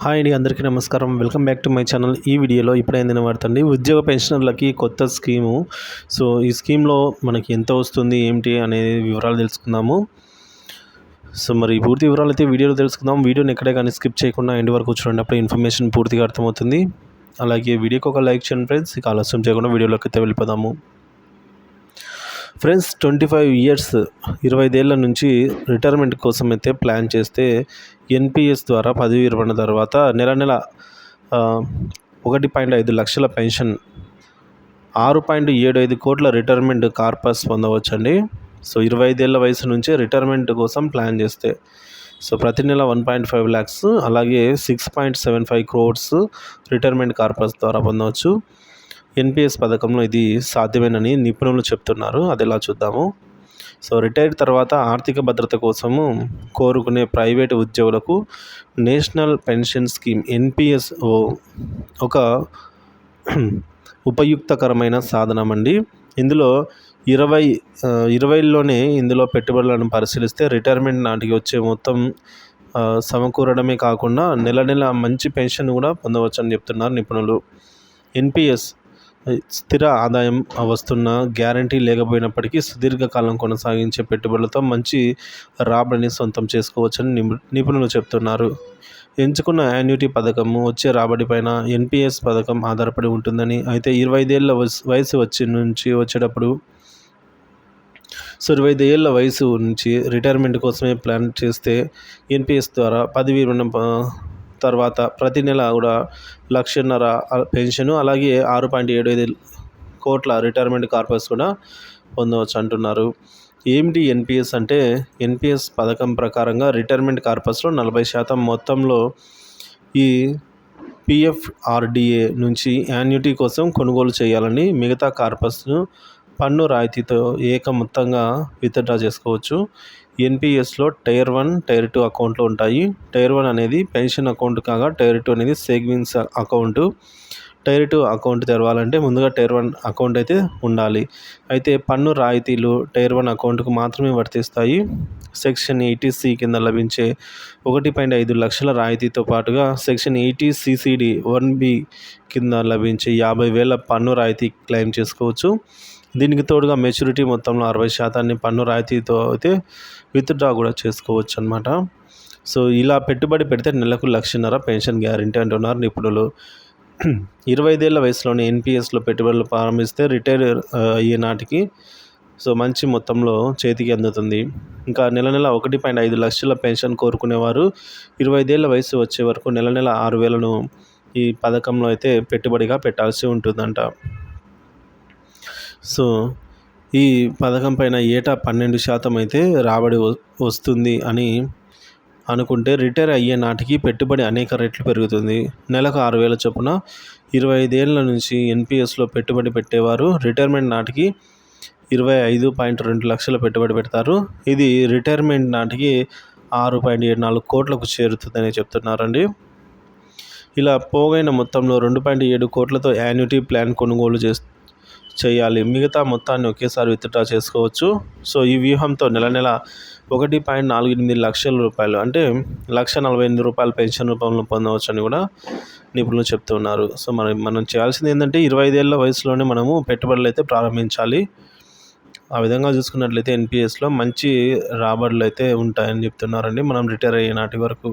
Hi అండి, అందరికీ నమస్కారం. Welcome back to my channel. ఈ వీడియోలో ఇప్పుడైంది వాడుతండి ఉద్యోగ పెన్షనర్లకి కొత్త స్కీము. సో ఈ స్కీమ్లో మనకి ఎంత వస్తుంది ఏంటి అనే వివరాలు తెలుసుకుందాము. సో మరి పూర్తి వివరాలు అయితే వీడియోలో తెలుసుకుందాం. వీడియోని ఎక్కడే కానీ స్కిప్ చేయకుండా ఎండ్ వరకు చూడండి, అప్పుడు ఇన్ఫర్మేషన్ పూర్తిగా అర్థమవుతుంది. అలాగే వీడియోకి ఒక లైక్ చేయండి ఫ్రెండ్స్. ఇక ఆలస్యం చేయకుండా వీడియోలోకి అయితే వెళ్ళిపోదాము. ఫ్రెండ్స్, 25 ఇయర్స్ 25 ఏళ్ళ నుంచి రిటైర్మెంట్ కోసం అయితే ప్లాన్ చేస్తే ఎన్పిఎస్ ద్వారా పదవి విరమణ తర్వాత నెల 1.5 లక్షల పెన్షన్, 6.75 కోట్ల రిటైర్మెంట్ కార్పస్ పొందవచ్చండి. సో 25 ఏళ్ళ వయసు నుంచే రిటైర్మెంట్ కోసం ప్లాన్ చేస్తే సో ప్రతి నెల 1.5 lakhs, అలాగే 6.75 crores రిటైర్మెంట్ కార్పస్ ద్వారా పొందవచ్చు. ఎన్పిఎస్ పథకంలో ఇది సాధ్యమేనని నిపుణులు చెప్తున్నారు. అది ఎలా చూద్దాము. సో రిటైర్ తర్వాత ఆర్థిక భద్రత కోసము కోరుకునే ప్రైవేటు ఉద్యోగులకు నేషనల్ పెన్షన్ స్కీమ్ ఎన్పిఎస్ ఒక ఉపయుక్తకరమైన సాధనం అండి. ఇందులో 20లోనే ఇందులో పెట్టుబడులను పరిశీలిస్తే రిటైర్మెంట్ నాటికి వచ్చే మొత్తం సమకూరడమే కాకుండా నెల మంచి పెన్షన్ కూడా పొందవచ్చు అని చెప్తున్నారు నిపుణులు. ఎన్పిఎస్ స్థిర ఆదాయం వస్తున్న గ్యారంటీ లేకపోయినప్పటికీ సుదీర్ఘకాలం కొనసాగించే పెట్టుబడులతో మంచి రాబడిని సొంతం చేసుకోవచ్చని నిపుణులు చెప్తున్నారు. ఎంచుకున్న యాన్యుటీ పథకము వచ్చే రాబడిపైన ఎన్పిఎస్ పథకం ఆధారపడి ఉంటుందని, అయితే 25 ఏళ్ళ వయసు వచ్చేటప్పుడు 25 ఏళ్ళ వయసు నుంచి రిటైర్మెంట్ కోసమే ప్లాన్ చేస్తే ఎన్పిఎస్ ద్వారా పదవి విరమణ తర్వాత ప్రతి నెల కూడా 1.5 లక్షల పెన్షను, అలాగే 6.75 కోట్ల రిటైర్మెంట్ కార్పస్ కూడా పొందవచ్చు అంటున్నారు. ఏమిటి ఎన్పిఎస్ అంటే, ఎన్పిఎస్ పథకం ప్రకారంగా రిటైర్మెంట్ కార్పస్లో 40% మొత్తంలో ఈ పిఎఫ్ఆర్డిఏ నుంచి యాన్యుటీ కోసం కొనుగోలు చేయాలని, మిగతా కార్పస్ను పన్ను రాయితీతో మొత్తంగా విత్డ్రా చేసుకోవచ్చు. ఎన్పిఎస్లో టైర్ 1, టైర్ 2 అకౌంట్లు ఉంటాయి. టైర్ 1 అనేది పెన్షన్ అకౌంట్ కాగా, టైర్ 2 అనేది సేవింగ్స్ అకౌంటు. టైర్ 2 అకౌంట్ తెరవాలంటే ముందుగా టైర్ 1 అకౌంట్ అయితే ఉండాలి. అయితే పన్ను రాయితీలు టైర్ 1 అకౌంట్కు మాత్రమే వర్తిస్తాయి. సెక్షన్ 80C కింద లభించే 1.5 లక్షల రాయితీతో పాటుగా సెక్షన్ 80CCD 1B కింద లభించే 50,000 పన్ను రాయితీ క్లెయిమ్ చేసుకోవచ్చు. దీనికి తోడుగా మెచ్యూరిటీ మొత్తంలో 60% పన్ను రాయితీతో అయితే విత్డ్రా కూడా చేసుకోవచ్చు అనమాట. సో ఇలా పెట్టుబడి పెడితే నెలకు 1.5 లక్షల పెన్షన్ గ్యారంటీ అంటున్నారు నిపుణులు. 25 ఏళ్ళ వయసులోనే ఎన్పిఎస్లో పెట్టుబడులు ప్రారంభిస్తే రిటైర్ అయ్యే నాటికి సో మంచి మొత్తంలో చేతికి అందుతుంది. ఇంకా నెల 1.5 లక్షల పెన్షన్ కోరుకునేవారు 25 ఏళ్ళ వయసు వచ్చే వరకు నెల 6,000ను ఈ పథకంలో అయితే పెట్టుబడిగా పెట్టాల్సి ఉంటుందంట. సో ఈ పథకం పైన ఏటా 12% అయితే రాబడి వస్తుంది అని అనుకుంటే రిటైర్ అయ్యే నాటికి పెట్టుబడి అనేక రెట్లు పెరుగుతుంది. నెలకు 6,000 చొప్పున 25 ఏళ్ళ నుంచి ఎన్పిఎస్లో పెట్టుబడి పెట్టేవారు రిటైర్మెంట్ నాటికి 25.2 లక్షల పెట్టుబడి పెడతారు. ఇది రిటైర్మెంట్ నాటికి 6.74 కోట్లకు చేరుతుందని చెప్తున్నారండి. ఇలా పోగైన మొత్తంలో 2.7 కోట్లతో యాన్యుటీ ప్లాన్ కొనుగోలు చేయాలి. మిగతా మొత్తాన్ని ఒకేసారి విత్డ్రా చేసుకోవచ్చు. సో ఈ వ్యూహంతో నెల 1.48 లక్షల రూపాయలు, అంటే 1,48,000 పెన్షన్ రూపంలో పొందవచ్చు అని కూడా నిపుణులు చెప్తున్నారు. సో మనం చేయాల్సింది ఏంటంటే 25 ఏళ్ళ వయసులోనే మనము పెట్టుబడులు అయితే ప్రారంభించాలి. ఆ విధంగా చూసుకున్నట్లయితే ఎన్పిఎస్లో మంచి రాబడులు అయితే ఉంటాయని చెప్తున్నారండి మనం రిటైర్ అయ్యే నాటి వరకు.